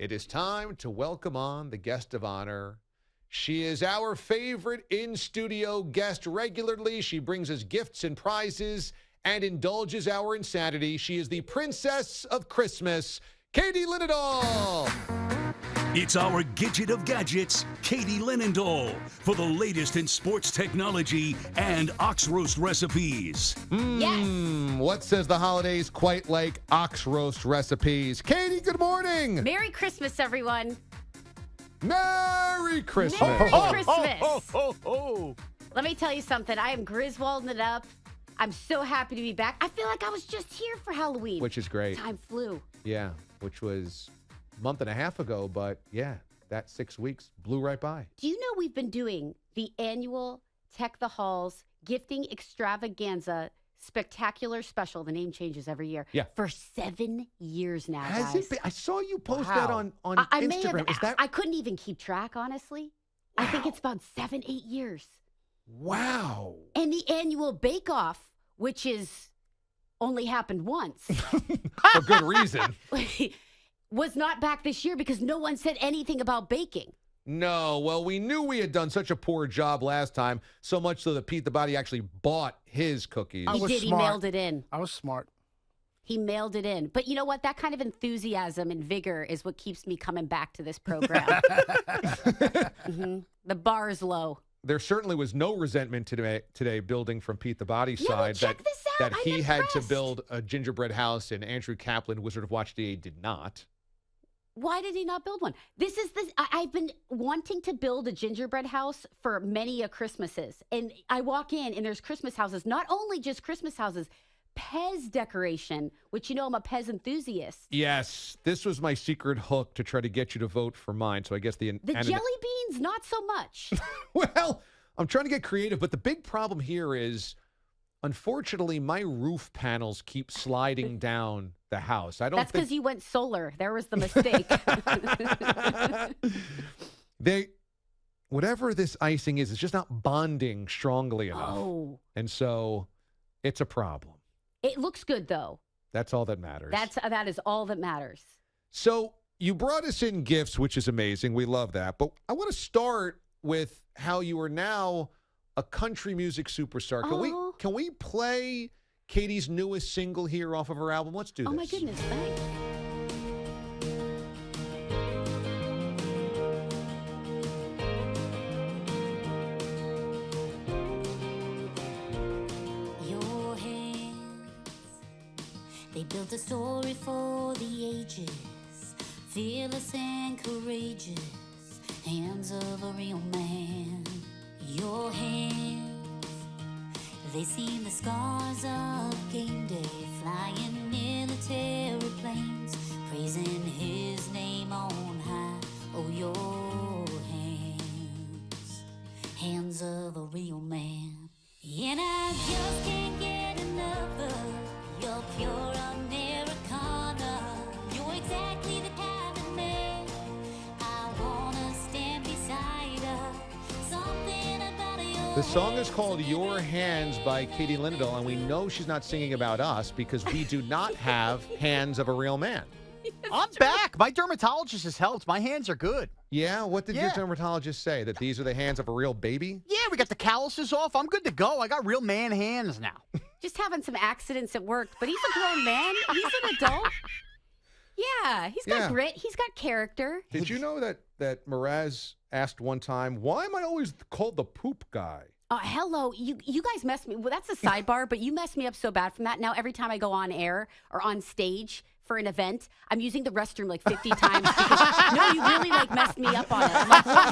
It is time to welcome on the guest of honor. She is our favorite in-studio guest regularly. She brings us gifts and prizes and indulges our insanity. She is the princess of Christmas, Katie Linendoll. It's our Gidget of Gadgets, Katie Linendoll, for the latest in sports technology and ox roast recipes. Yes. What says the holidays quite like ox roast recipes? Katie, good morning. Merry Christmas, everyone. Merry Christmas. Merry Christmas. Oh. Let me tell you something. I am Griswolding it up. I'm so happy to be back. I feel like I was just here for Halloween. Which is great. Time flew. Yeah, which was a month and a half ago, but yeah, that 6 weeks blew right by. Do you know we've been doing the annual Tech the Halls Gifting Extravaganza Spectacular Special? The name changes every year. Yeah. For 7 years now, Has guys. it been? I saw you post Wow. that on I Instagram. may have, Is that I couldn't even keep track, honestly. I think it's about 7-8 years. wow? And the annual Bake Off, which is only happened once, For good reason. was not back this year because no one said anything about baking. No, well, we knew we had done such a poor job last time, so much so that Pete the Body actually bought his cookies. I He was did. smart. He mailed it in. I was smart. He mailed it in. But you know what? That kind of enthusiasm and vigor is what keeps me coming back to this program. The bar is low. There certainly was no resentment today building from Pete the Body's Yeah, well, side check this out. that I'm he had to impressed. build a gingerbread house and Andrew Kaplan, Wizard of Watch DA, did not. Why did he not build one? I've been wanting to build a gingerbread house for many a Christmases. And I walk in and there's Christmas houses, not only just Christmas houses, Pez decoration, which you know I'm a Pez enthusiast. Yes, this was my secret hook to try to get you to vote for mine. So I guess The jelly beans, not so much. Well, I'm trying to get creative, but the big problem here is, unfortunately, my roof panels keep sliding down the house. I don't That's think because you went solar. There was the mistake. whatever this icing is, it's just not bonding strongly enough. Oh, And so it's a problem. it looks good though. That's all that matters. That is all that matters. So you brought us in gifts, which is amazing. We love that. But I want to start with how you are now a country music superstar. Can we play Katie's newest single here off of her album? Let's do this. Oh my goodness, thanks. Your hands, they built a story for the ages, fearless and courageous, hands of a real man. Your hands, they seen the scars of game day, flying military planes, praising his name on high. Oh, your hands, hands of a real man. And I just can't get enough of your pure Americana. You're exactly the kind of man I wanna stand beside her. Something about your The song is called Your Hands by Katie Linendoll, and we know she's not singing about us because we do not have hands of a real man. I'm back. My dermatologist has helped. My hands are good. Yeah? What did your Yeah. dermatologist say? That these are the hands of a real baby? Yeah, we got the calluses off. I'm good to go. I got real man hands now. Just having some accidents at work, but he's a grown man. He's an adult. Yeah, he's got Yeah. grit. He's got character. Did you know that Mraz asked one time, why am I always called the poop guy? Hello, you guys messed me. Well, that's a sidebar, but you messed me up so bad from that. Now every time I go on air or on stage for an event, I'm using the restroom like 50 times. Because, no, you really like messed me up on it. I'm like, well,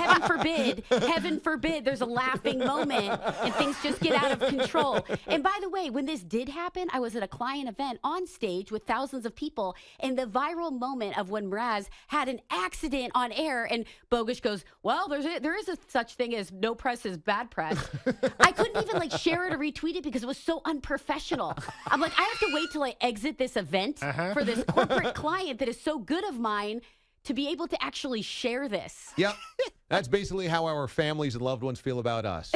heaven forbid, there's a laughing moment and things just get out of control. And by the way, when this did happen, I was at a client event on stage with thousands of people, and the viral moment of when Mraz had an accident on air, and Bogish goes, well, there is a such thing as no press is bad press. I couldn't even like share it or retweet it because it was so unprofessional. I'm like, I have to wait till I exit this event for this corporate client that is so good of mine to be able to actually share this. Yep. That's basically how our families and loved ones feel about us.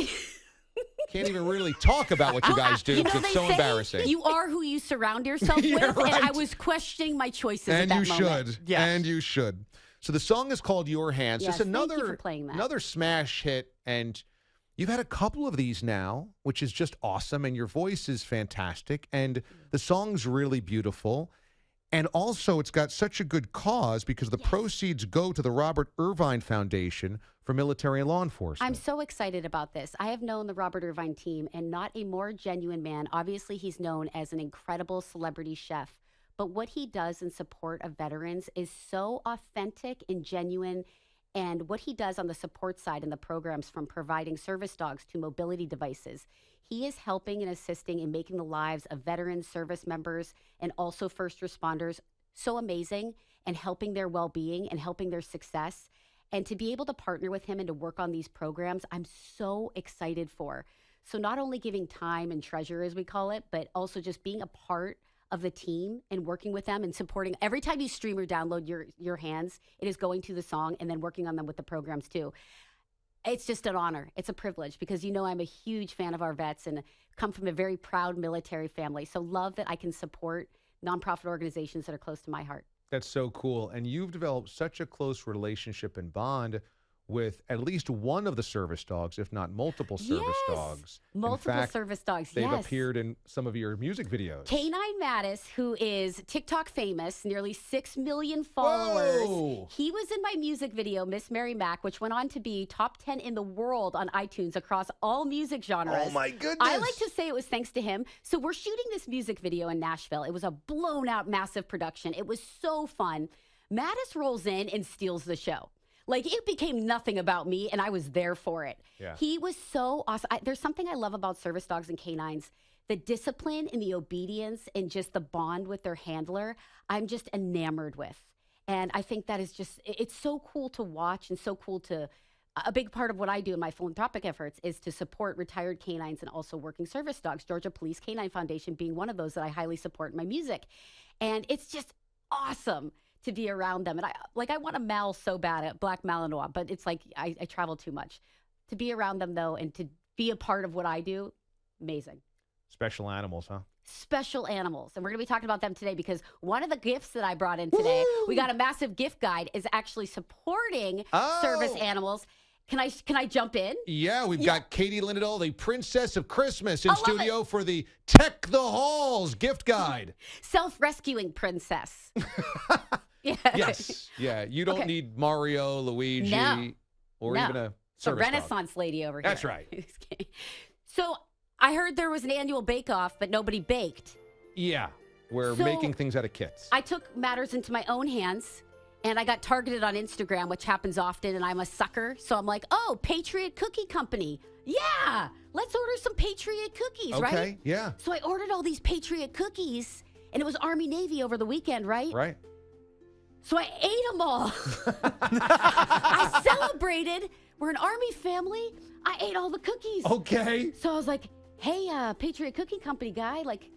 Can't even really talk about what you guys do You know, because it's they so say embarrassing. You are who you surround yourself Yeah, with, and I right. was questioning my choices And at you that moment. should. Yes. And you should. So the song is called Your Hands. Yes, Just thank you for playing that. another smash hit. And you've had a couple of these now, which is just awesome. And your voice is fantastic. And the song's really beautiful. And also, it's got such a good cause because the proceeds go to the Robert Irvine Foundation for Military and Law Enforcement. I'm so excited about this. I have known the Robert Irvine team and not a more genuine man. Obviously, he's known as an incredible celebrity chef. But what he does in support of veterans is so authentic and genuine. And what he does on the support side in the programs, from providing service dogs to mobility devices, he is helping and assisting in making the lives of veterans, service members, and also first responders so amazing, and helping their well-being and helping their success. And to be able to partner with him and to work on these programs, I'm so excited for. So not only giving time and treasure, as we call it, but also just being a part of the team and working with them and supporting. Every time you stream or download your hands, it is going to the song and then working on them with the programs too. It's just an honor. It's a privilege because, you know, I'm a huge fan of our vets and come from a very proud military family. So love that I can support nonprofit organizations that are close to my heart. That's so cool. And you've developed such a close relationship and bond with at least one of the service dogs, if not multiple service dogs. Multiple In fact, service dogs, they've appeared in some of your music videos. K9 Mattis, who is TikTok famous, nearly 6 million followers. Whoa. He was in my music video, Miss Mary Mac, which went on to be top 10 in the world on iTunes across all music genres. Oh, my goodness. I like to say it was thanks to him. So we're shooting this music video in Nashville. It was a blown out, massive production. It was so fun. Mattis rolls in and steals the show. Like, it became nothing about me, and I was there for it. Yeah. He was so awesome. There's something I love about service dogs and canines, the discipline and the obedience and just the bond with their handler, I'm just enamored with. And I think that is just, it's so cool to watch and so cool to, a big part of what I do in my philanthropic efforts is to support retired canines and also working service dogs. Georgia Police Canine Foundation being one of those that I highly support in my music. And it's just awesome to be around them. And I want a Mal so bad, a black Malinois, but it's like I travel too much. To be around them, though, and to be a part of what I do, amazing. Special animals, huh? Special animals. And we're going to be talking about them today because one of the gifts that I brought in today, we got a massive gift guide, is actually supporting service animals. Can I jump in? Yeah, we've got Katie Linendoll, the Princess of Christmas, in I love studio for the Tech the Halls gift guide. Self-rescuing princess. Yeah. Yes. Yeah. You don't need Mario, Luigi, or even a So service Renaissance dog. lady over here. That's right. So I heard there was an annual bake-off, but nobody baked. Yeah. We're So making things out of kits. I took matters into my own hands, and I got targeted on Instagram, which happens often, and I'm a sucker. So I'm like, oh, Patriot Cookie Company. Yeah, let's order some Patriot cookies, right? Okay, yeah. So I ordered all these Patriot cookies, and it was Army-Navy over the weekend, right? Right. So I ate them all. I celebrated. We're an Army family. I ate all the cookies. Okay. So I was like, hey, Patriot Cookie Company guy, like,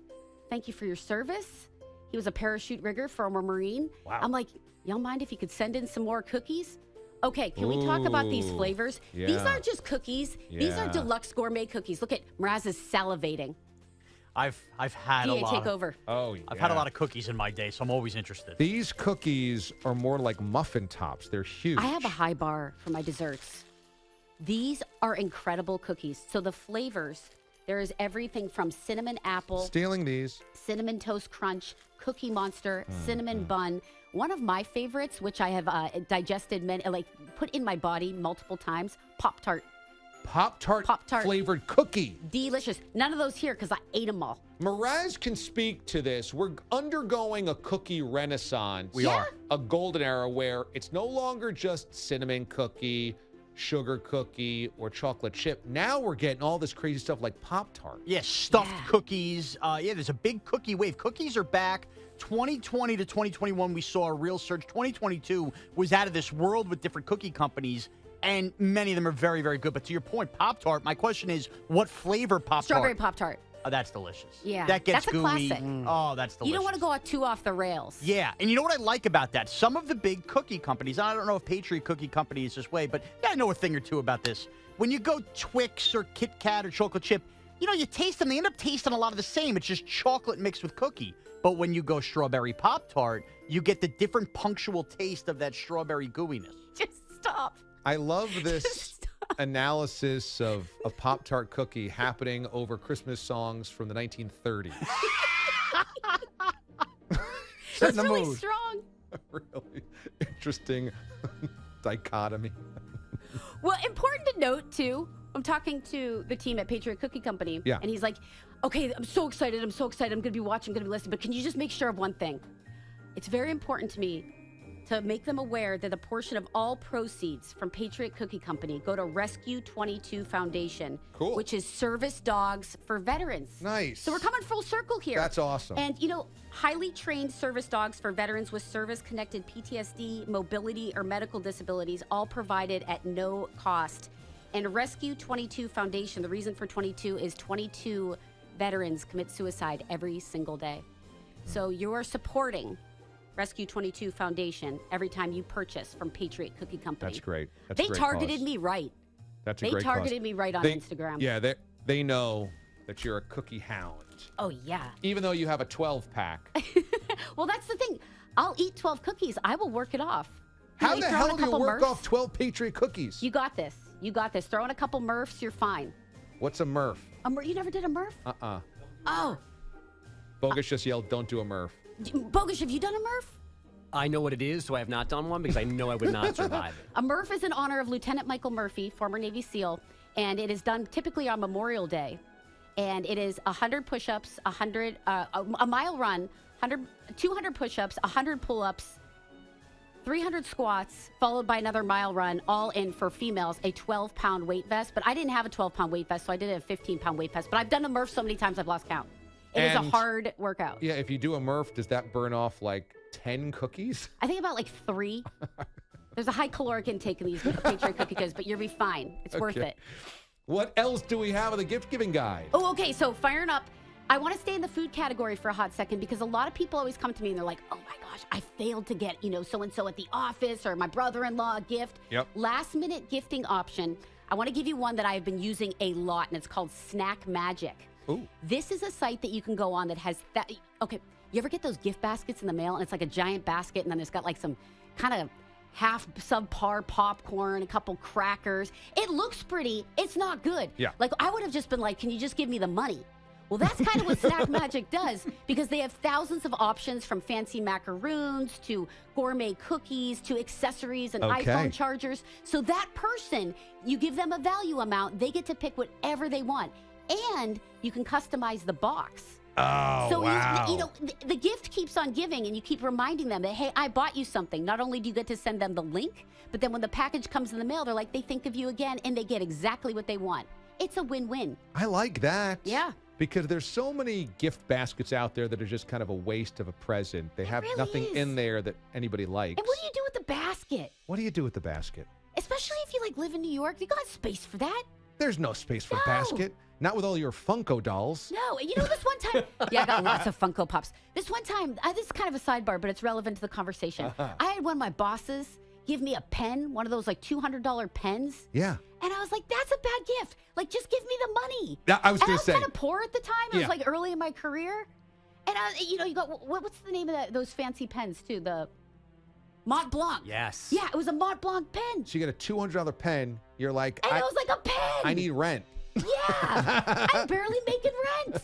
thank you for your service. He was a parachute rigger, former Marine. Wow. I'm like, y'all mind if you could send in some more cookies? Okay, can we talk about these flavors? Yeah. These aren't just cookies. These are Yeah. deluxe gourmet cookies. Look at Mraz is salivating. I've had a DA, lot. take over. Oh, yeah. I've had a lot of cookies in my day, so I'm always interested. These cookies are more like muffin tops. They're huge. I have a high bar for my desserts. These are incredible cookies. So the flavors, there is everything from cinnamon apple, Stealing these. cinnamon toast crunch, cookie monster, cinnamon bun. One of my favorites, which I have digested, put in my body multiple times, Pop-Tart. Pop-Tart Pop-Tart. flavored cookie. Delicious. None of those here because I ate them all. Mraz can speak to this. We're undergoing a cookie renaissance. We are. A golden era where it's no longer just cinnamon cookie, sugar cookie, or chocolate chip. Now we're getting all this crazy stuff like Pop-Tart. Yeah, stuffed cookies. There's a big cookie wave. Cookies are back. 2020 to 2021, we saw a real surge. 2022 was out of this world with different cookie companies, and many of them are very, very good. But to your point, Pop-Tart, my question is, what flavor Pop-Tart? Strawberry Pop-Tart. Oh, that's delicious. Yeah. That gets That's a gooey. classic. Oh, that's delicious. You don't want to go too off the rails. Yeah, and you know what I like about that? Some of the big cookie companies, I don't know if Patriot Cookie Company is this way, but I know a thing or two about this. When you go Twix or Kit Kat or chocolate chip, you taste them. They end up tasting a lot of the same. It's just chocolate mixed with cookie. But when you go strawberry Pop-Tart, you get the different punctual taste of that strawberry gooiness. Just stop. I love this analysis of a Pop-Tart cookie happening over Christmas songs from the 1930s. It's really strong. Really interesting dichotomy. Well, important to note, too, I'm talking to the team at Patriot Cookie Company. Yeah. And he's like, okay, I'm so excited. I'm going to be watching, I'm going to be listening. But can you just make sure of one thing? It's very important to me to make them aware that a portion of all proceeds from Patriot Cookie Company go to Rescue 22 Foundation, Cool. which is service dogs for veterans. Nice. So we're coming full circle here. That's awesome. And, highly trained service dogs for veterans with service-connected PTSD, mobility, or medical disabilities, all provided at no cost. And Rescue 22 Foundation, the reason for 22 is 22 veterans commit suicide every single day. So you're supporting Rescue 22 Foundation every time you purchase from Patriot Cookie Company. That's great. That's They a great targeted cause. me right. That's a They great targeted cause. me right on Instagram. Yeah, they know that you're a cookie hound. Oh, yeah. Even though you have a 12-pack. Well, that's the thing. I'll eat 12 cookies. I will work it off. How You the throw in hell a do you couple work Murphs? off 12 Patriot cookies? You got this. You got this. Throw in a couple Murphs, you're fine. What's a Murph? You never did a Murph? Oh. Bogus just yelled, don't do a Murph. Bogus, have you done a Murph? I know what it is, so I have not done one because I know I would not survive it. A Murph is in honor of Lieutenant Michael Murphy, former Navy SEAL, and it is done typically on Memorial Day. And it is 100 push-ups, a mile run, 200 push-ups, 100 pull-ups, 300 squats, followed by another mile run, all in for females, a 12-pound weight vest. But I didn't have a 12-pound weight vest, so I did a 15-pound weight vest. But I've done a Murph so many times I've lost count. It is a hard workout. Yeah, if you do a Murph, does that burn off like 10 cookies? I think about like 3. There's a high caloric intake in these Patriot cookie cookies, but you'll be fine. It's worth it. What else do we have in the gift-giving guide? Oh, okay. So firing up. I want to stay in the food category for a hot second because a lot of people always come to me and they're like, oh my gosh, I failed to get, so-and-so at the office or my brother-in-law a gift. Yep. Last minute gifting option. I want to give you one that I've been using a lot, and it's called Snack Magic. Ooh. This is a site that you can go on that has that. Okay. You ever get those gift baskets in the mail and it's like a giant basket and then it's got like some kind of half subpar popcorn, a couple crackers. It looks pretty. It's not good. Yeah. Like I would have just been like, can you just give me the money? Well, that's kind of what Snack Magic does because they have thousands of options from fancy macaroons to gourmet cookies to accessories and iPhone chargers. So that person, you give them a value amount, they get to pick whatever they want. And you can customize the box. Oh, so wow. the gift keeps on giving and you keep reminding them that, hey, I bought you something. Not only do you get to send them the link, but then when the package comes in the mail, they're like, they think of you again and they get exactly what they want. It's a win-win. I like that. Yeah. Because there's so many gift baskets out there that are just kind of a waste of a present. They have really nothing is. in there that anybody likes. And what do you do with the basket? What do you do with the basket? Especially if you live in New York, you got space for that. There's no space for No. a basket. Not with all your Funko dolls. No, this one time, yeah, I got lots of Funko Pops. This one time, this is kind of a sidebar, but it's relevant to the conversation. I had one of my bosses give me a pen, one of those like $200 pens. Yeah. And I was like, that's a bad gift. Like, just give me the money. I was and I going to was say. kind of poor at the time. I Yeah. was like early in my career. And you got, what's the name of those fancy pens too? The Mont Blanc. Yes. Yeah, it was a Mont Blanc pen. So you get a $200 pen. You're like, And it was like a pen. I need rent. Yeah. I'm barely making rent.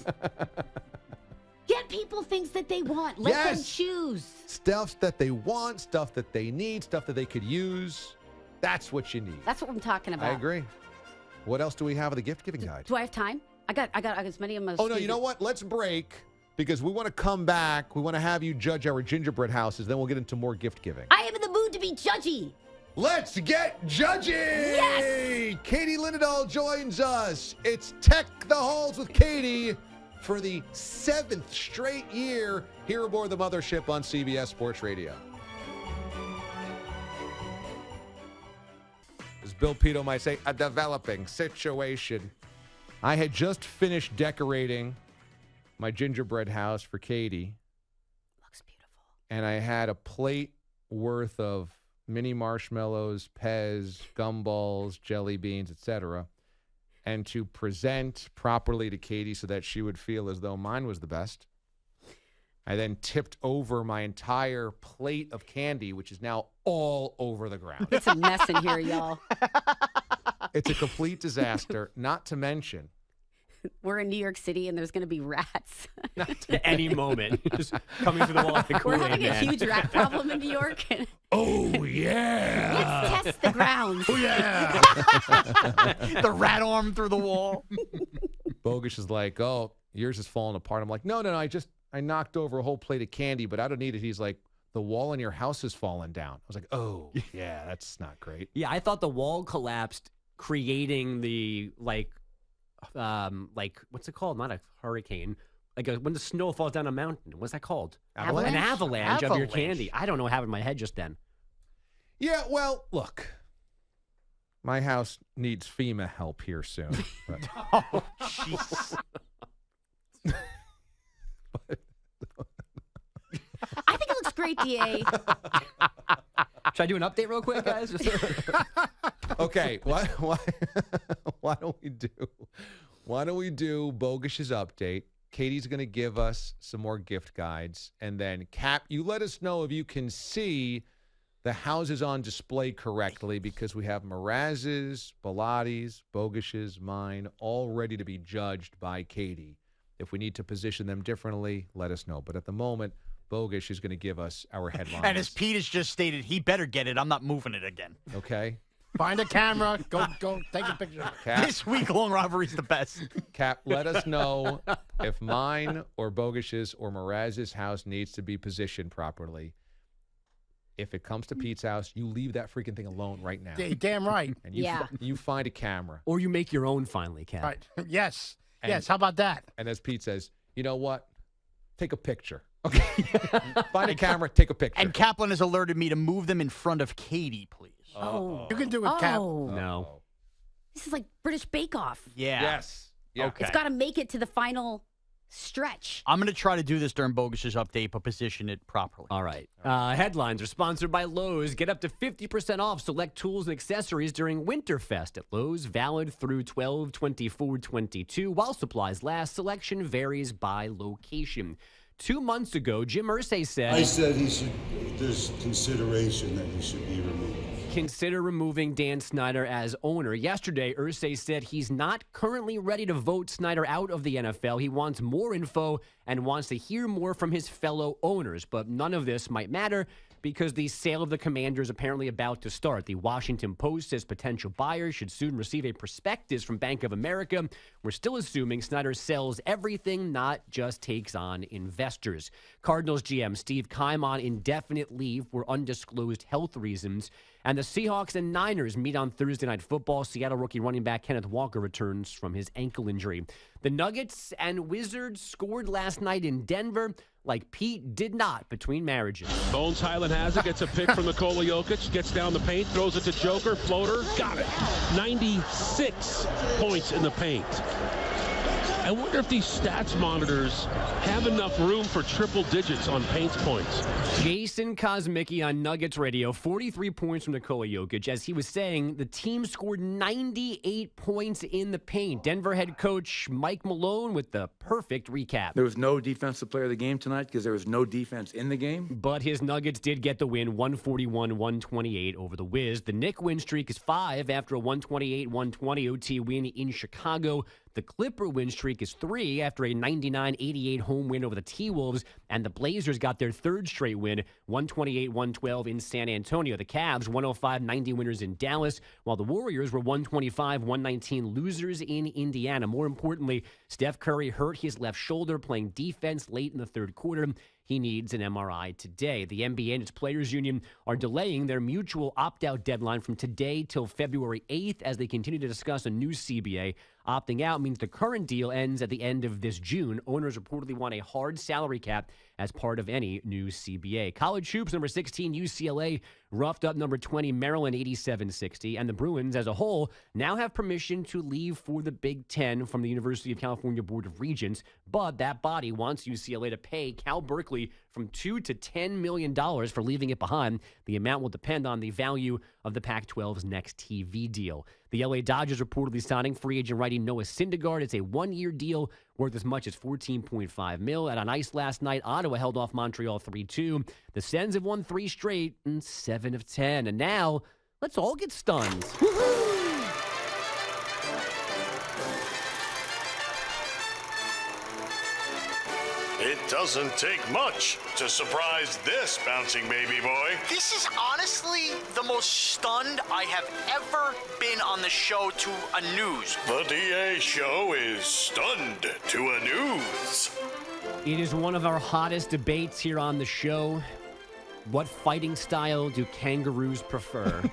Get people things that they want. Let them Yes. choose. Stuff that they want, stuff that they need, stuff that they could use. That's what you need. That's what I'm talking about. I agree. What else do we have in the gift-giving guide? Do I have time? I got as many of them as Oh, no, you know what? Let's break because we want to come back. We want to have you judge our gingerbread houses. Then we'll get into more gift-giving. I am in the mood to be judgy. Let's get judging! Yes! Katie Linendoll joins us. It's Tech the Halls with Katie for the 7th straight year here aboard the mothership on CBS Sports Radio. As Bill Pito might say, a developing situation. I had just finished decorating my gingerbread house for Katie. Looks beautiful. And I had a plate worth of mini marshmallows, Pez, gumballs, jelly beans, etc. and to present properly to Katie so that she would feel as though mine was the best. I then tipped over my entire plate of candy, which is now all over the ground. It's a mess in here, y'all. It's a complete disaster, not to mention. We're in New York City, and there's going to be rats. At any moment. Just coming through the wall like the We're Kool-Aid having a man. huge rat problem in New York. Oh, yeah. Let's test the grounds. Oh, yeah. The rat arm through the wall. Bogus is like, oh, yours is falling apart. I'm like, no, I knocked over a whole plate of candy, but I don't need it. He's like, the wall in your house has fallen down. I was like, oh, yeah, that's not great. Yeah, I thought the wall collapsed, creating the, what's it called? Not a hurricane. When the snow falls down a mountain. What's that called? Avalanche? An avalanche of your candy. I don't know what happened in my head just then. Yeah, well, look, my house needs FEMA help here soon. But, Oh, jeez. I think it looks great, DA. Should I do an update real quick, guys? okay, why don't we do Bogus's update? Katie's going to give us some more gift guides, and then Cap, you let us know if you can see the houses on display correctly, because we have Mraz's, Bilatti's, Bogus's, mine, all ready to be judged by Katie. If we need to position them differently, let us know. But at the moment, Bogus is going to give us our headlines. And as Pete has just stated, he better get it. I'm not moving it again. Okay. Find a camera. Go take a picture. Cap, This week-long rivalry is the best. Cap, let us know if mine or Bogus's or Mraz's house needs to be positioned properly. If it comes to Pete's house, you leave that freaking thing alone right now. Damn right. And Yeah. you find a camera. Or you make your own finally, Cat. Right. Yes. And- Yes. How about that? And as Pete says, you know what? Take a picture. Okay. Find a camera, take a picture. And Kaplan has alerted me to move them in front of Katie, please. Oh. You can do it, Cap. Oh. No. This is like British Bake Off. Yeah. Yes. Yeah. Okay. It's got to make it to the final stretch. I'm going to try to do this during Bogus's update, but position it properly. All right. Headlines are sponsored by Lowe's. Get up to 50% off select tools and accessories during Winterfest at Lowe's, valid through 12/24/22. While supplies last, selection varies by location. 2 months ago, Jim Irsay said, I said there's consideration that he should be removed. consider removing Dan Snyder as owner. Yesterday, Irsay said he's not currently ready to vote Snyder out of the NFL. He wants more info and wants to hear more from his fellow owners. But none of this might matter because the sale of the Commander is apparently about to start. The Washington Post says potential buyers should soon receive a prospectus from Bank of America. We're still assuming Snyder sells everything, not just takes on investors. Cardinals GM Steve Keim on indefinite leave for undisclosed health reasons. And the Seahawks and Niners meet on Thursday Night Football. Seattle rookie running back Kenneth Walker returns from his ankle injury. The Nuggets and Wizards scored last night in Denver like Pete did not between marriages. Bones Highland has it, gets a pick from Nikola Jokic, gets down the paint, throws it to Joker, floater, got it. 96 points in the paint. I wonder if these stats monitors have enough room for triple digits on paint points. Jason Kosmicki on Nuggets Radio, 43 points from Nikola Jokic. As he was saying, the team scored 98 points in the paint. Denver head coach Mike Malone with the perfect recap. There was no defensive player of the game tonight because there was no defense in the game. But his Nuggets did get the win, 141-128 over the Wiz. The Knick win streak is 5 after a 128-120 OT win in Chicago. The Clipper win streak is 3 after a 99-88 home win over the T-Wolves, and the Blazers got their third straight win, 128-112 in San Antonio. The Cavs, 105-90 winners in Dallas, while the Warriors were 125-119 losers in Indiana. More importantly, Steph Curry hurt his left shoulder playing defense late in the third quarter. He needs an MRI today. The NBA and its players' union are delaying their mutual opt-out deadline from today till February 8th as they continue to discuss a new CBA. Opting out means the current deal ends at the end of this June. Owners reportedly want a hard salary cap as part of any new CBA. College hoops, number 16, UCLA, roughed up number 20, Maryland, 87-60. And the Bruins, as a whole, now have permission to leave for the Big Ten from the University of California Board of Regents. But that body wants UCLA to pay Cal Berkeley from $2 to $10 million for leaving it behind. The amount will depend on the value of the Pac-12's next TV deal. The LA Dodgers reportedly signing free agent righty Noah Syndergaard. It's a one-year deal worth as much as $14.5 million. And on ice last night, Ottawa held off Montreal 3-2. The Sens have won 3 straight and 7 of 10. And now, let's all get stunned. It doesn't take much to surprise this bouncing baby boy. This is honestly the most stunned I have ever been on the show to a news. The DA show is stunned to a news. It is one of our hottest debates here on the show. What fighting style do kangaroos prefer?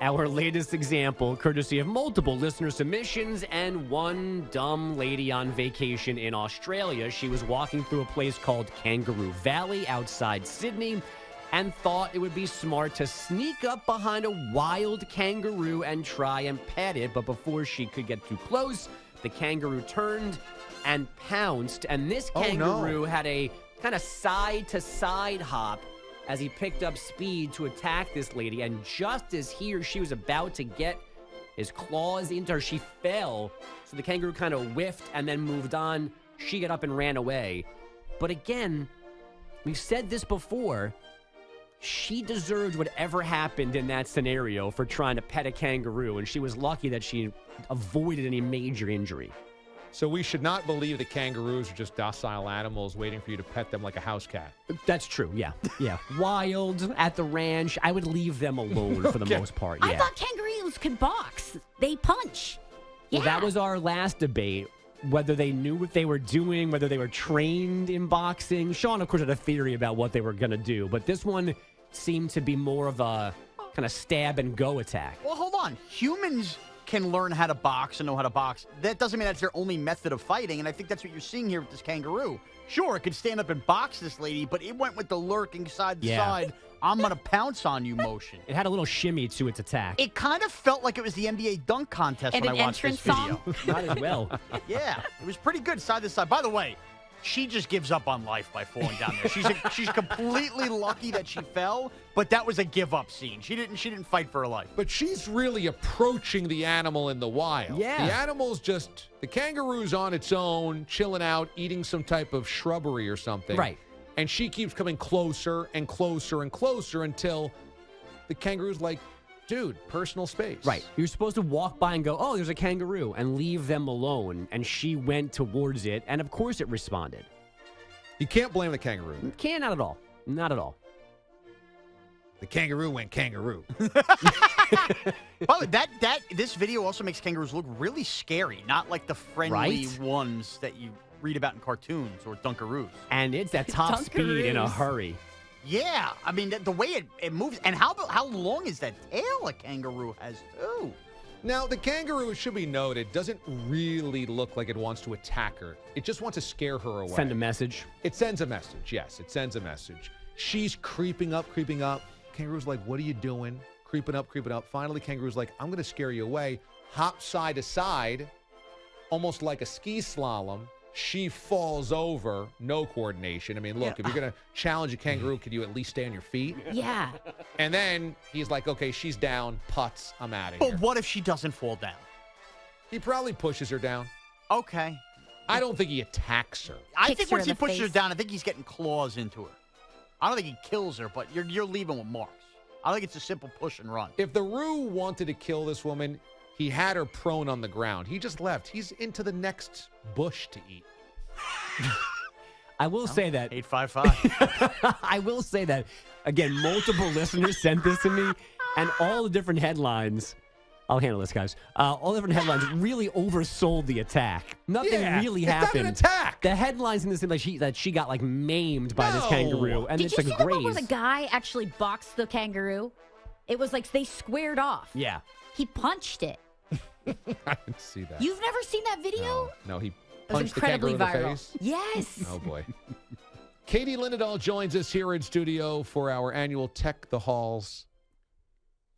Our latest example, courtesy of multiple listener submissions and one dumb lady on vacation in Australia. She was walking through a place called Kangaroo Valley outside Sydney and thought it would be smart to sneak up behind a wild kangaroo and try and pet it. But before she could get too close, the kangaroo turned and pounced. And this kangaroo had a kind of side-to-side hop as he picked up speed to attack this lady. And just as he or she was about to get his claws into her, she fell. So the kangaroo kind of whiffed and then moved on. She got up and ran away. But again, we've said this before, she deserved whatever happened in that scenario for trying to pet a kangaroo, and she was lucky that she avoided any major injury. So we should not believe that kangaroos are just docile animals waiting for you to pet them like a house cat. That's true, yeah. Wild, at the ranch, I would leave them alone for the most part, yeah. I thought kangaroos could box. They punch. Yeah. Well, that was our last debate, whether they knew what they were doing, whether they were trained in boxing. Sean, of course, had a theory about what they were going to do, but this one seemed to be more of a kind of stab-and-go attack. Well, hold on. Humans can learn how to box and know how to box. That doesn't mean that's their only method of fighting, and I think that's what you're seeing here with this kangaroo. Sure, it could stand up and box this lady, but it went with the lurking side-to-side, I'm going to pounce on you motion. It had a little shimmy to its attack. It kind of felt like it was the NBA dunk contest and when I watched this video. Not as well. Yeah, it was pretty good side-to-side. By the way, she just gives up on life by falling down there. She's completely lucky that she fell, but that was a give-up scene. She didn't fight for her life. But she's really approaching the animal in the wild. Yeah. The animal's the kangaroo's on its own, chilling out, eating some type of shrubbery or something. Right. And she keeps coming closer and closer and closer until the kangaroo's like, dude, personal space. Right. You're supposed to walk by and go, oh, there's a kangaroo, and leave them alone. And she went towards it, and of course it responded. You can't blame the kangaroo. You can't, not at all. Not at all. The kangaroo went kangaroo. By the way, this video also makes kangaroos look really scary, not like the friendly ones that you read about in cartoons or Dunkaroos. And it's at top speed in a hurry. Yeah, I mean, the way it moves. And how long is that tail a kangaroo has, too? Now, the kangaroo, it should be noted, doesn't really look like it wants to attack her. It just wants to scare her away. Send a message. It sends a message, yes. It sends a message. She's creeping up. Kangaroo's like, what are you doing? Creeping up. Finally, kangaroo's like, I'm going to scare you away. Hop side to side, almost like a ski slalom. She falls over, no coordination. I mean, look, if you're going to challenge a kangaroo, could you at least stay on your feet? Yeah. And then he's like, okay, she's down, putts, I'm out of here. But what if she doesn't fall down? He probably pushes her down. Okay. I don't think he attacks her. I Kicks think her once in he the pushes her face. down, I think he's getting claws into her. I don't think he kills her, but you're leaving with marks. I think it's a simple push and run. If the Roo wanted to kill this woman, he had her prone on the ground. He just left. He's into the next bush to eat. I will say that. 855. I will say that, again, multiple listeners sent this to me, and all the different headlines. I'll handle this, guys. All the different headlines really oversold the attack. Nothing really happened. It's not an attack. The headlines in this thing that she got like maimed by this kangaroo, and Did it's you a see the one where graze. the guy actually boxed the kangaroo? It was like they squared off. Yeah. He punched it. I didn't see that. You've never seen that video? No, he It was punched the kangaroo incredibly in the viral. face. Yes. Oh, boy. Katie Linendoll joins us here in studio for our annual Tech the Halls.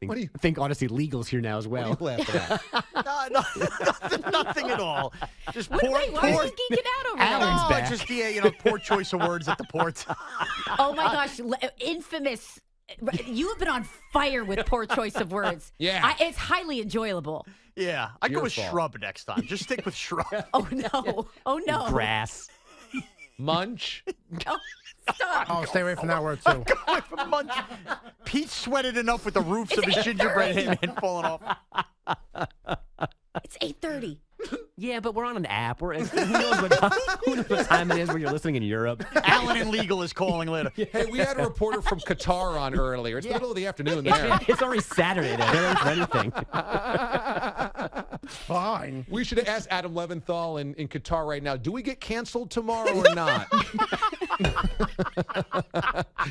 What do you think? Honestly, Legal's here now as well. What are you laughing at? Nothing at all. Just Wait, why are you geeking out over that? Alan's back. Just poor choice of words at the port. Oh my gosh, infamous. You have been on fire with poor choice of words. Yeah. It's highly enjoyable. Yeah, I go with fault. shrub next time. Just stick with shrub. Oh no. Oh no. Grass. Munch. Oh, stop. Oh, stay away from that word, too. Munch. Pete sweated enough with the roofs of his gingerbread man falling off. It's 8:30. Yeah, but we're on an app. Who knows what time it is when you're listening in Europe? Alan and Legal is calling later. Hey, we had a reporter from Qatar on earlier. It's the middle of the afternoon there. It's already Saturday. They're ready for anything. Fine. We should have asked Adam Leventhal in Qatar right now, do we get canceled tomorrow or not?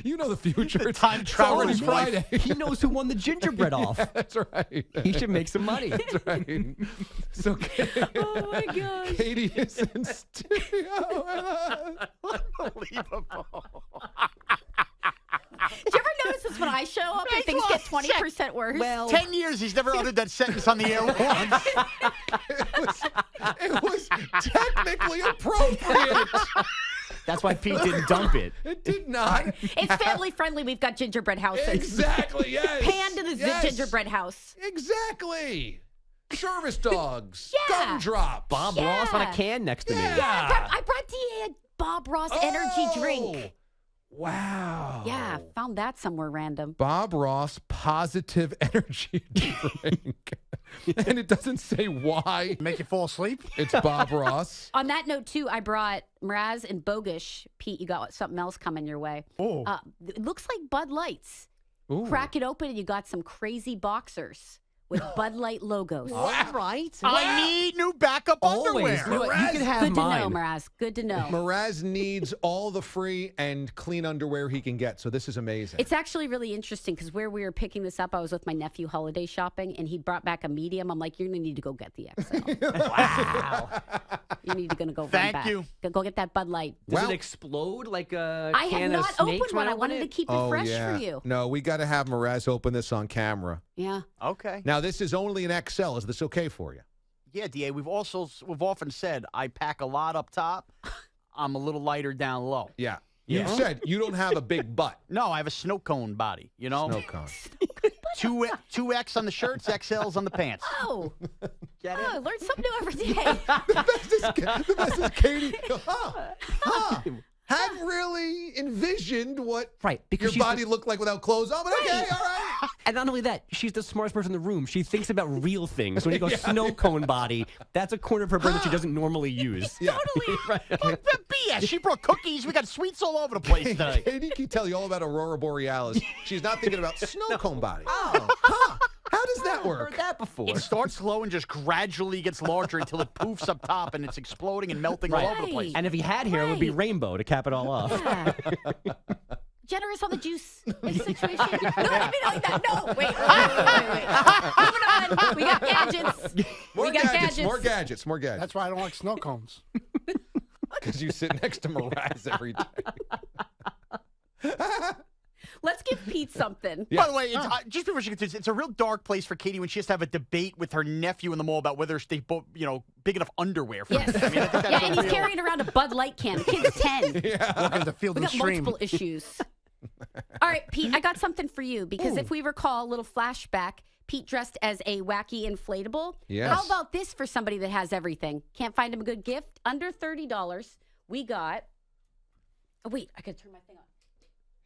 You know the future. The time It's traveler's already Friday. He knows who won the gingerbread off. That's right. He should make some money. That's right. So, Oh my gosh. Katie is in studio. Unbelievable. Did you ever notice this when I show up and things get 20% worse? Well, 10 years he's never uttered that sentence on the air once. It was technically appropriate. that's why Pete didn't dump it. It did not. It's family friendly. We've got gingerbread houses. Exactly, yes. Pan to the Yes. gingerbread house. Exactly. Service dogs. Yeah. Gumdrops. Bob Yeah. Ross on a can next to me. Yeah. I brought DA a Bob Ross energy drink. Wow. Yeah, found that somewhere random. Bob Ross positive energy drink. And it doesn't say why. Make you fall asleep? It's Bob Ross. On that note, too, I brought Mraz and Bogish. Pete, you got something else coming your way. Oh. It looks like Bud Lights. Ooh. Crack it open and you got some crazy boxers with Bud Light logos. All right. I need new backup Always. underwear. You can have Good to mine. know, Mraz. Good to know. Mraz needs all the free and clean underwear he can get, so this is amazing. It's actually really interesting because where we were picking this up, I was with my nephew holiday shopping, and he brought back a medium. I'm like, you're going to need to go get the XL. Wow. You need to go run Thank back. you. Go get that Bud Light. Does Well- it explode like a I can have of not snakes opened one. when I wanted to keep it fresh for you. No, we got to have Mraz open this on camera. Yeah. Okay. Now, this is only an XL. Is this okay for you? Yeah, DA, we've often said I pack a lot up top. I'm a little lighter down low. Yeah. You said you don't have a big butt. No, I have a snow cone body, you know? Snow cone. 2X on the shirts, XLs on the pants. Oh. Get it? I learn something new every day. The best is Katie. Hadn't really envisioned what Right, because your she's body looked like without clothes on, but okay, all right. And not only that, she's the smartest person in the room. She thinks about real things. When you go snow cone body, that's a corner of her brain that she doesn't normally use. Yeah. Right. BS. She brought cookies. We got sweets all over the place today. Katie can tell you all about Aurora Borealis. She's not thinking about snow cone body. Oh. Huh. How does that I've work? heard that before. It starts slow and just gradually gets larger until it poofs up top and it's exploding and melting all over the place. And if he had hair, it would be Right. rainbow to cap it all off. Yeah. Generous on the juice situation. No, I mean like that. No, wait. Moving on. We got gadgets. More we got gadgets, more gadgets, more gadgets. That's why I don't like snow cones. Because you sit next to Mraz every day. Let's give Pete something. Yeah. By the way, it's, just before she gets it's a real dark place for Katie when she has to have a debate with her nephew in the mall about whether they both, big enough underwear for Yes. him. I mean, I think that's Yeah, a and he's real- carrying around a Bud Light can. The kid's 10. Walking to Field We and got Stream. multiple issues. All right, Pete, I got something for you because if we recall a little flashback, Pete dressed as a wacky inflatable. Yes. How about this for somebody that has everything? Can't find him a good gift? Under $30. We got. Oh, wait, I could turn my thing on.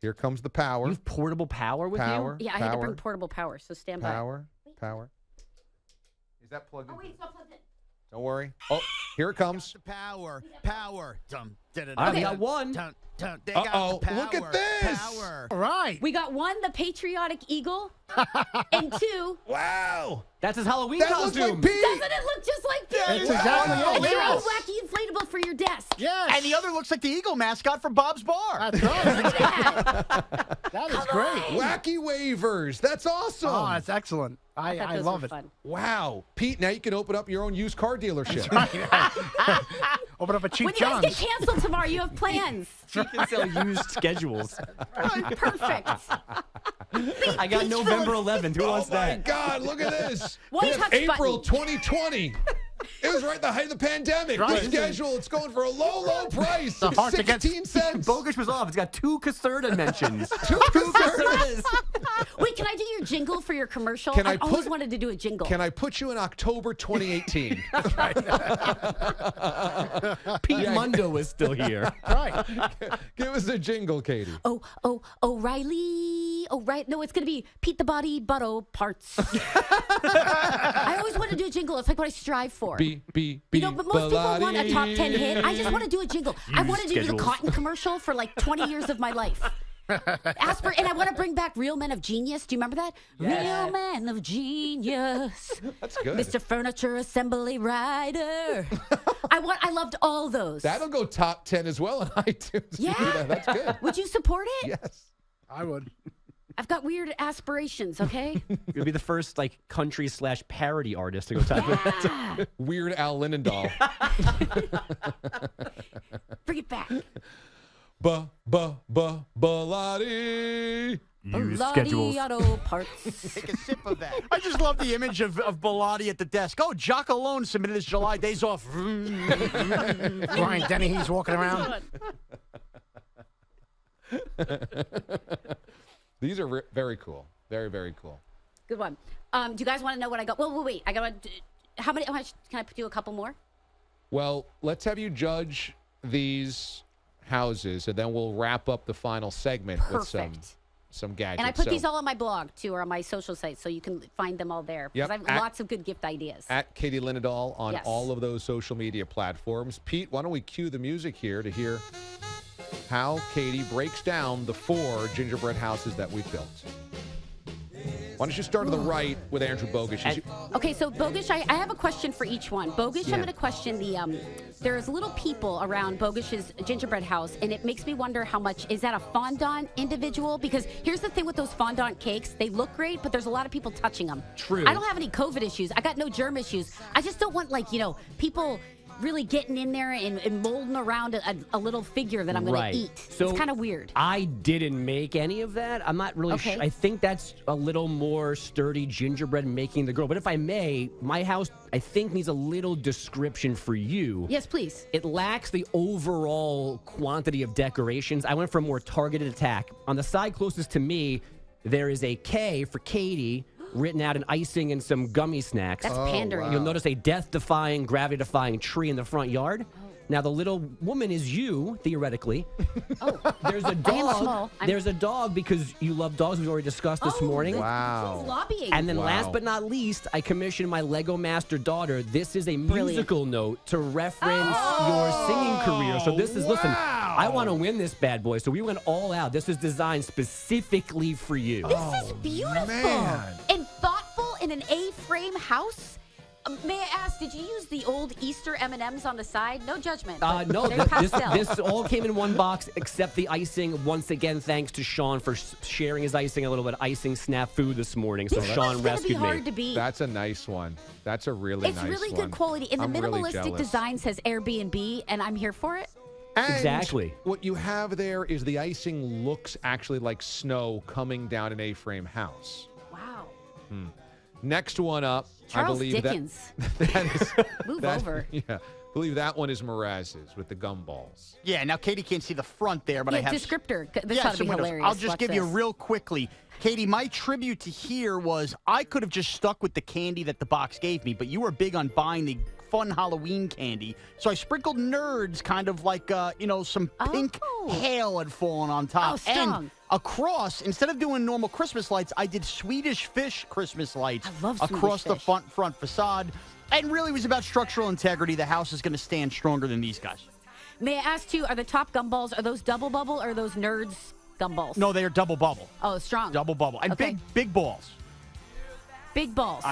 Here comes the power. You have portable power with Power. you? Yeah, I had to bring portable power, so stand by. Power. Is that plugged in? Oh, wait, it's not plugged in. Don't worry. Oh, here it comes. Power. Dum, All right, we got one. Uh-oh. Look at this. All right. We got one, the patriotic eagle, and two, Wow. That's his Halloween That looks costume. like Pete. doesn't it look just like Pete? That's exactly it. And your own Yes. wacky inflatable for your desk. Yes. And the other looks like the Eagle mascot for Bob's Bar. That's right. That is great. Wacky waivers. That's awesome. Oh, that's excellent. I thought I those love were it. fun. Wow. Pete, now you can open up your own used car dealership. Open up a Cheap When you guys John's. get canceled tomorrow, you have plans. She can sell used schedules. Perfect. I got November 11th. Who wants that? Oh, my God. Look at this. One We have touch April button. 2020. It was right at the height of the pandemic. Right. The schedule, it's going for a low price. The Hearts against 16 cents. Bogus was off. It's got 2 Caserta mentions. Two Casertas. Wait, can I do your jingle for your commercial? Can I I've always put- wanted to do a jingle. Can I put you in October 2018? Pete Mundo was still here. Right. Give us a jingle, Katie. Oh, O'Reilly. Oh, right. No, it's going to be Pete the Body Butto Parts. I always want to do a jingle. It's like what I strive for. B. You know, but most people want a top 10 hit. I just want to do a jingle. I want to do the schedules. cotton commercial for like 20 years of my life. And I want to bring back Real Men of Genius. Do you remember that? Yeah. Real Men of Genius. That's good. Mr. Furniture Assembly Rider. I loved all those. That'll go top 10 as well on iTunes. Yeah. That's good. Would you support it? Yes. I would. I've got weird aspirations, okay? You'll be the first country/parody artist to go type it. Yeah. Weird Al Linendoll. Bring it back. Baladi. Use Bilotti schedules. Auto Parts. Take a sip of that. I just love the image of Bilotti at the desk. Oh, Jock Alone submitted his July days off. Brian Denny, he's walking around. These are very cool. Very, very cool. Good one. Do you guys want to know what I got? Well, wait. I got how much? Can I do a couple more? Well, let's have you judge these houses, and then we'll wrap up the final segment with some gadgets. And I put So, these all on my blog, too, or on my social sites, so you can find them all there. Because Yep. I have lots of good gift ideas. at Katie Linendoll on Yes. all of those social media platforms. Pete, why don't we cue the music here to hear how Katie breaks down the 4 gingerbread houses that we built. Why don't you start to the right with Andrew Bogish? Okay, so Bogish, I have a question for each one. Bogish, I'm going to question the, there's little people around Bogish's gingerbread house, and it makes me wonder how much, is that a fondant individual? Because here's the thing with those fondant cakes, they look great, but there's a lot of people touching them. True. I don't have any COVID issues. I got no germ issues. I just don't want, people really getting in there and molding around a little figure that I'm going to eat. So it's kind of weird. I didn't make any of that. I'm not really Okay. sure. I think that's a little more sturdy gingerbread making the girl. But if I may, my house, I think, needs a little description for you. Yes, please. It lacks the overall quantity of decorations. I went for a more targeted attack. On the side closest to me, there is a K for Katie written out in icing and some gummy snacks. That's pandering. wow. You'll notice a death-defying, gravity-defying tree in the front yard. Now, the little woman is you, theoretically. Oh, There's a I am dog. small. There's a dog because you love dogs, we've already discussed this morning. Wow. She's lobbying. And then Wow. last but not least, I commissioned my Lego Master daughter. This is a Brilliant. musical note to reference your singing career. So this is, listen, I want to win this bad boy. So we went all out. This is designed specifically for you. This is beautiful man. and thoughtful in an A-frame house. May I ask, did you use the old Easter M&Ms on the side? No judgment. but No, they're pastel. this all came in one box except the icing. Once again, thanks to Sean for sharing his icing, a little bit of icing snafu this morning. So This Sean one's gonna be rescued hard me. to beat. That's a nice one. That's a really It's nice really one. good quality. And the I'm really minimalistic jealous. design says Airbnb, and I'm here for it. And Exactly. What you have there is the icing looks actually like snow coming down an A-frame house. Wow. Next one up, Charles I believe Dickens. that is Move that- over. Yeah, I believe that one is Mraz's with the gumballs. Yeah, now Katie can't see the front there, but I Yeah, have descriptor. This Yeah, ought to some be windows. hilarious. I'll just Watch give you this. real quickly. Katie, my tribute to here was I could have just stuck with the candy that the box gave me, but you were big on buying the fun Halloween candy. So I sprinkled nerds, kind of like, some pink Oh. hail had fallen on top. Oh, strong. And across, instead of doing normal Christmas lights, I did Swedish fish Christmas lights I love Swedish across the fish. front facade. And really was about structural integrity. The house is going to stand stronger than these guys. May I ask, too, are the top gumballs, are those double bubble or are those nerds gumballs? No, they are double bubble. Oh, strong. Double bubble. And Okay. big balls. Big balls.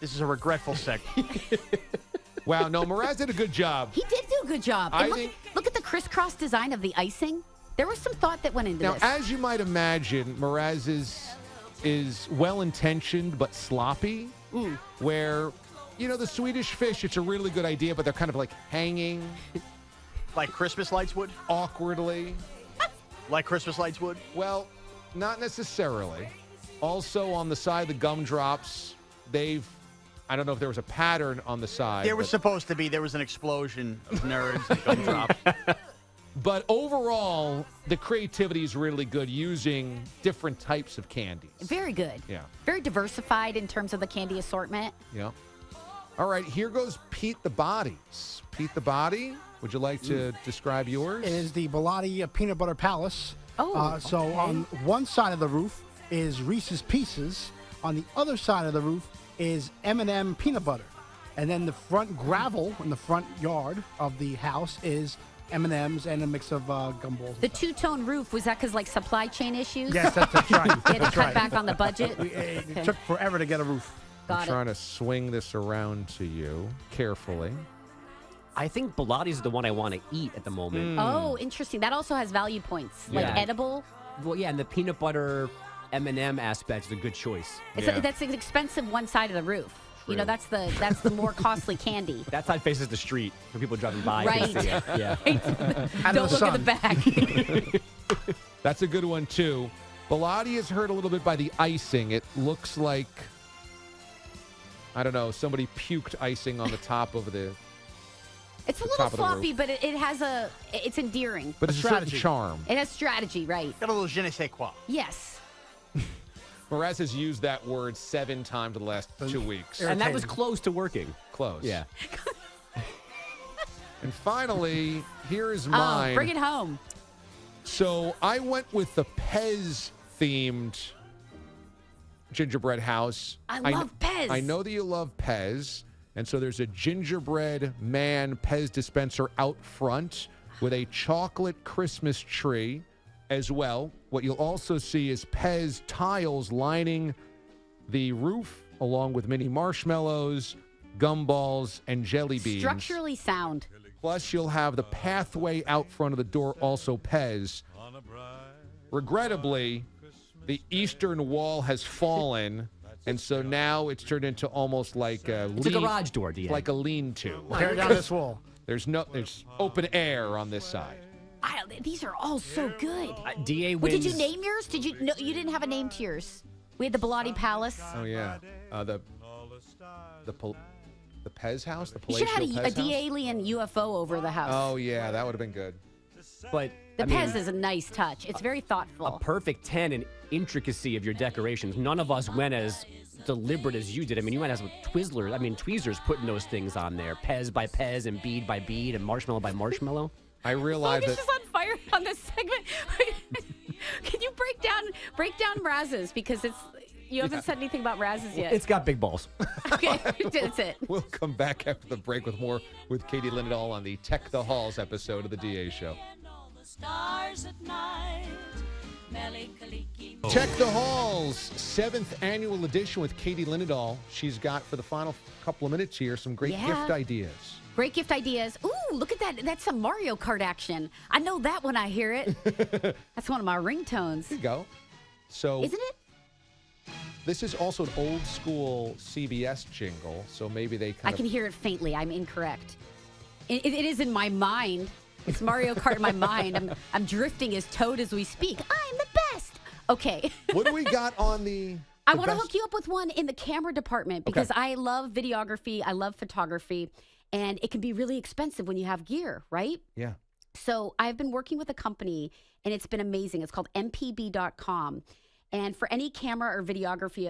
This is a regretful segment. Wow, no, Mraz did a good job. He did do a good job. I And think- look at the crisscross design of the icing. There was some thought that went into Now, this. as you might imagine, Mraz is well-intentioned but sloppy, where, the Swedish fish, it's a really good idea, but they're kind of like hanging Like Christmas lights would? awkwardly. Like Christmas lights would? Well, not necessarily. Also, on the side of the gumdrops, I don't know if there was a pattern on the side. There was supposed to be. There was an explosion of nerds and gumdrops. But overall, the creativity is really good using different types of candies. Very good. Yeah. Very diversified in terms of the candy assortment. Yeah. All right, here goes Pete the Bodies. Pete the Body, would you like to describe yours? It is the Bilotti Peanut Butter Palace. Oh, So on one side of the roof is Reese's Pieces. On the other side of the roof is M&M Peanut Butter. And then the front gravel in the front yard of the house is M&Ms and a mix of gumballs. The two-tone roof, was that because, like, supply chain issues? Yes, that's right. You had to That's cut right. back on the budget? It took forever to get a roof. I'm trying to swing this around to you carefully. I think Bilotti's is the one I want to eat at the moment. Oh, interesting. That also has value points, like Yeah. edible. Well, yeah, and the peanut butter M&M aspect is a good choice. That's an expensive one side of the roof. You know, that's the more costly candy. That side faces the street for people driving by. Right. Can see it. Yeah. Don't look at the back. That's a good one, too. Bilotti is hurt a little bit by the icing. It looks like, I don't know, somebody puked icing on the top of the... It's a the little top of the floppy, roof. but it's endearing. But it's a certain charm. It has strategy, right? Got a little je ne sais quoi. Yes. Mraz has used that word 7 times in the last 2 weeks. And that was close to working. Close. Yeah. And finally, here is mine. Oh, bring it home. So I went with the Pez-themed gingerbread house. I love Pez. I know that you love Pez. And so there's a gingerbread man Pez dispenser out front with a chocolate Christmas tree as well. What you'll also see is Pez tiles lining the roof, along with mini marshmallows, gumballs, and jelly beans. Structurally sound. Plus, you'll have the pathway out front of the door, also Pez. Regrettably, the eastern wall has fallen, and so now it's turned into almost like a It's a garage door, DA. like a lean-to. Tear down this wall. There's open air on this side. These are all so good. DA Well, wins. did you name yours? No, you didn't have a name to yours. We had the Bilotti Palace. Oh yeah, the Pez house, the You palatial should have had Pez a house. alien UFO over the house. Oh yeah, that would have been good. But The Pez is a nice touch. It's very thoughtful. a perfect 10 in intricacy of your decorations. None of us went as deliberate as you did. I mean, you went as with tweezers putting those things on there. Pez by Pez and bead by bead and marshmallow by marshmallow. I realize Logan's that just on fire on this segment. Can you break down Raz's, because you haven't said anything about Raz's yet. It's got big balls. Okay, that's it. we'll come back after the break with more with Katie Linendoll on the Tech the Halls episode of the DA Show. Tech the Halls, 7th annual edition with Katie Linendoll. She's got, for the final couple of minutes here, some great gift ideas. Great gift ideas. Ooh, look at that. That's some Mario Kart action. I know that when I hear it. That's one of my ringtones. There you go. So, Isn't it? this is also an old school CBS jingle, so maybe they I can hear it faintly. I'm incorrect. It is in my mind. It's Mario Kart in my mind. I'm drifting as Toad as we speak. I'm the best. Okay. What do we got on the I want to hook you up with one in the camera department, because Okay. I love videography. I love photography. And it can be really expensive when you have gear, right? Yeah. So I've been working with a company, and it's been amazing. It's called mpb.com. And for any camera or videography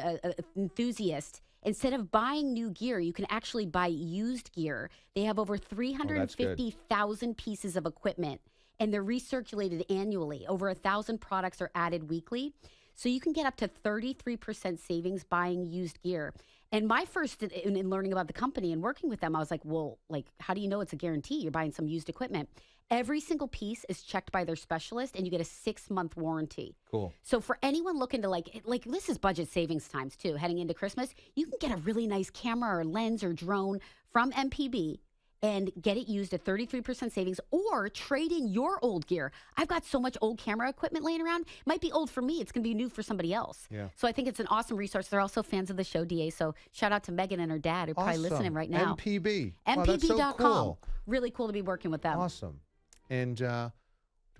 enthusiast, instead of buying new gear, you can actually buy used gear. They have over 350,000 pieces of equipment, and they're recirculated annually. Over 1,000 products are added weekly. So you can get up to 33% savings buying used gear. And my first in learning about the company and working with them, I was like, well, how do you know it's a guarantee? You're buying some used equipment. Every single piece is checked by their specialist, and you get a 6-month warranty. Cool. So for anyone looking to like this is budget savings times too, heading into Christmas, you can get a really nice camera or lens or drone from MPB and get it used at 33% savings, or trade in your old gear. I've got so much old camera equipment laying around. It might be old for me. It's going to be new for somebody else. Yeah. So I think it's an awesome resource. They're also fans of the show, DA. So shout out to Megan and her dad, who are probably listening right now. MPB. Wow, that's so MPB.com. cool. Really cool to be working with them. Awesome. And do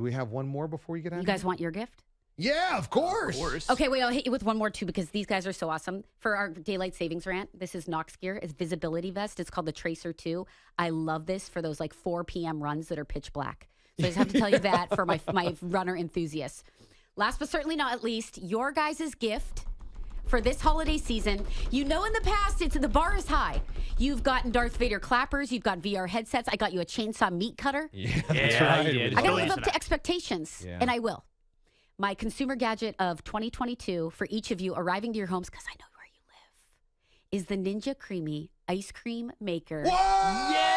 we have one more before you get out? You guys want your gift? Yeah, of course. Okay, wait, I'll hit you with one more, too, because these guys are so awesome. For our daylight savings rant, this is Knox Gear. It's visibility vest. It's called the Tracer 2. I love this for those, 4 p.m. runs that are pitch black. So I just have to tell you that for my runner enthusiasts. Last but certainly not least, your guys' gift for this holiday season. In the past, the bar is high. You've gotten Darth Vader clappers. You've got VR headsets. I got you a chainsaw meat cutter. Yeah, that's right. You did. I got to live up to expectations, Yeah. and I will. My consumer gadget of 2022 for each of you arriving to your homes, because I know where you live, is the Ninja Creamy ice cream maker. Whoa! Yeah!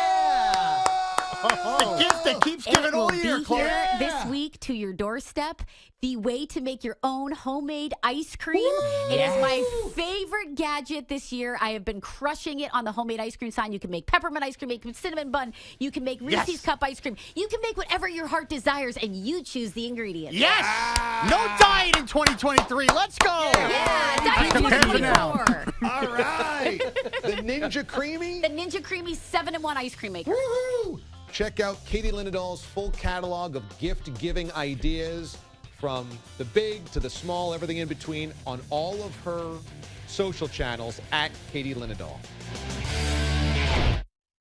The gift that keeps It giving will all year, be Clark. here this week to your doorstep. The way to make your own homemade ice cream. It is my favorite gadget this year. I have been crushing it on the homemade ice cream sign. You can make peppermint ice cream, make cinnamon bun. You can make Reese's cup ice cream. You can make whatever your heart desires, and you choose the ingredients. Yes! No diet in 2023. Let's go! Yeah, diet Prepare for 2024. All right. The Ninja Creamy. The Ninja Creamy 7-in-1 ice cream maker. Woohoo! Check out Katie Linendoll's full catalog of gift-giving ideas, from the big to the small, everything in between, on all of her social channels at Katie Linendoll.